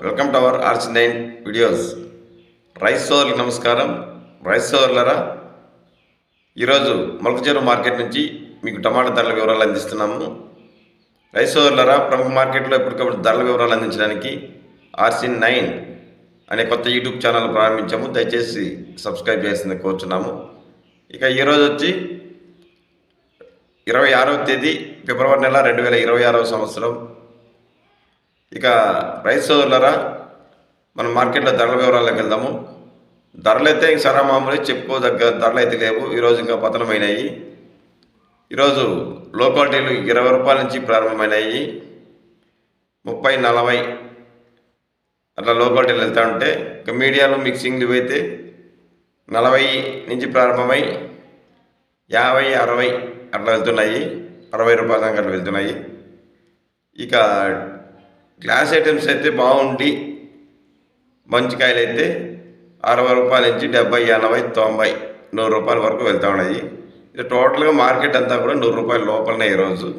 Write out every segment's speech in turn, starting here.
Welcome to our RC9 videos. Rice సోదరులకు నమస్కారం. Rice సోదరులరా, ఈరోజు మొలకచెరువు మార్కెట్ నుంచి మీకు టమాటా ధరల వివరాలు అందిస్తున్నాము. రైస్ సోదరులరా, ప్రముఖ మార్కెట్లో ఎప్పటికప్పుడు ధరల వివరాలు అందించడానికి RC9 అనే కొత్త యూట్యూబ్ ఛానల్ ప్రారంభించాము. దయచేసి సబ్స్క్రైబ్ చేసిందని కోరుచున్నాము. ఇక ఈరోజు వచ్చి 26వ తేదీ ఫిబ్రవరి నెల 2026వ సంవత్సరం. ఇక రైస్ సోదరులరా, మనం మార్కెట్లో ధరల వివరాల్లోకి వెళ్దాము. ధరలు అయితే ఇంక సరా మామూలు, చెప్పుకోదగ్గ ధరలు అయితే లేవు. ఈరోజు ఇంకా పతనమైనాయి. ఈరోజు లో క్వాలిటీలు 20 రూపాయల నుంచి ప్రారంభమైనాయి. 30, 40 అట్లా లో క్వాలిటీలు వెళ్తూ ఉంటే, ఇక మీడియాలు మిక్సింగ్ అయితే 40 నుంచి ప్రారంభమై 50, 60 అట్లా వెళ్తున్నాయి. 60 రూపాయల దాకా అట్లా వెళ్తున్నాయి. ఇక గ్లాస్ ఐటమ్స్ అయితే బాగుండి మంచి కాయలు అయితే 60 రూపాయల నుంచి 70, 80, 90, 100 రూపాయల వరకు వెళ్తూ ఉన్నాయి. ఇది టోటల్గా మార్కెట్ అంతా కూడా 100 రూపాయల లోపలనే. ఈరోజు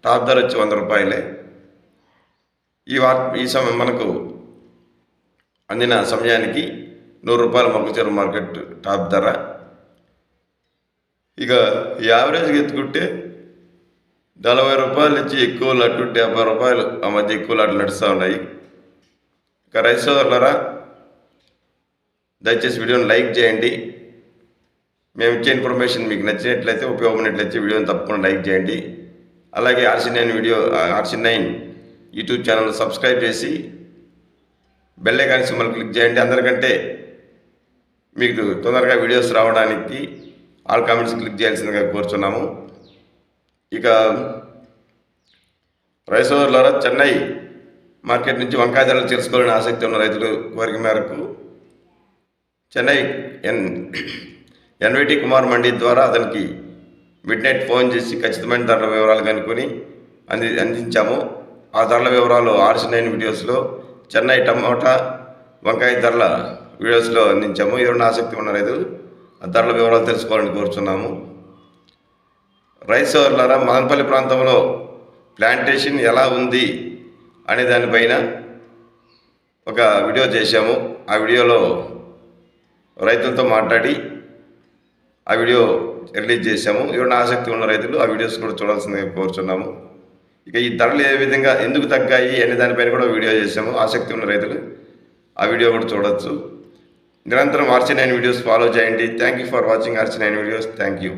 టాప్ ధర వచ్చి 100 రూపాయలే. ఈ సమయం మనకు అందిన సమయానికి 100 రూపాయల మొలకచెరువు మార్కెట్ టాప్ ధర. ఇక యావరేజ్గా ఎత్తుకుంటే 40 రూపాయల నుంచి ఎక్కువ లాట్లు 70 రూపాయలు ఆ మధ్య ఎక్కువ లాట్లు నడుస్తూ ఉన్నాయి. ఇక రైస్ సోదరులరా, దయచేసి వీడియోని లైక్ చేయండి. మేము ఇచ్చే ఇన్ఫర్మేషన్ మీకు నచ్చినట్లయితే, ఉపయోగపడినట్లయితే వీడియోని తప్పకుండా లైక్ చేయండి. అలాగే RC9 యూట్యూబ్ ఛానల్ సబ్స్క్రైబ్ చేసి బెల్ ఐకాన్ సింబల్ క్లిక్ చేయండి. అందరికంటే మీకు తొందరగా వీడియోస్ రావడానికి ఆల్ కామెంట్స్ క్లిక్ చేయాల్సిందిగా కోరుచున్నాము. ఇక రైస్ సోదరులారా, చెన్నై మార్కెట్ నుంచి వంకాయ ధరలు తెలుసుకోవాలని ఆసక్తి ఉన్న రైతులు కోరిక మేరకు చెన్నై NVT కుమార్ మండి ద్వారా అతనికి మిడ్నైట్ ఫోన్ చేసి ఖచ్చితమైన ధరల వివరాలు కనుక్కొని అందించాము. ఆ ధరల వివరాలు RC9 వీడియోస్లో చెన్నై టమాటా వంకాయ ధరల వీడియోస్లో అందించాము. ఎవరైనా ఆసక్తి ఉన్న రైతులు ఆ ధరల వివరాలు తెలుసుకోవాలని కోరుచున్నాము. రైస్ సోదరులారా, మదనపల్లి ప్రాంతంలో ప్లాంటేషన్ ఎలా ఉంది అనే దానిపైన ఒక వీడియో చేశాము. ఆ వీడియోలో రైతులతో మాట్లాడి ఆ వీడియో రిలీజ్ చేశాము. ఎవరైనా ఆసక్తి ఉన్న రైతులు ఆ వీడియోస్ కూడా చూడాల్సిందిగా కోరుచున్నాము. ఇక ఈ ధరలు ఏ విధంగా ఎందుకు తగ్గాయి అనే దానిపైన కూడా వీడియో చేశాము. ఆసక్తి ఉన్న రైతులు ఆ వీడియో కూడా చూడవచ్చు. నిరంతరం RC9 వీడియోస్ ఫాలో చేయండి. Thank you for watching RC9 videos. Thank you.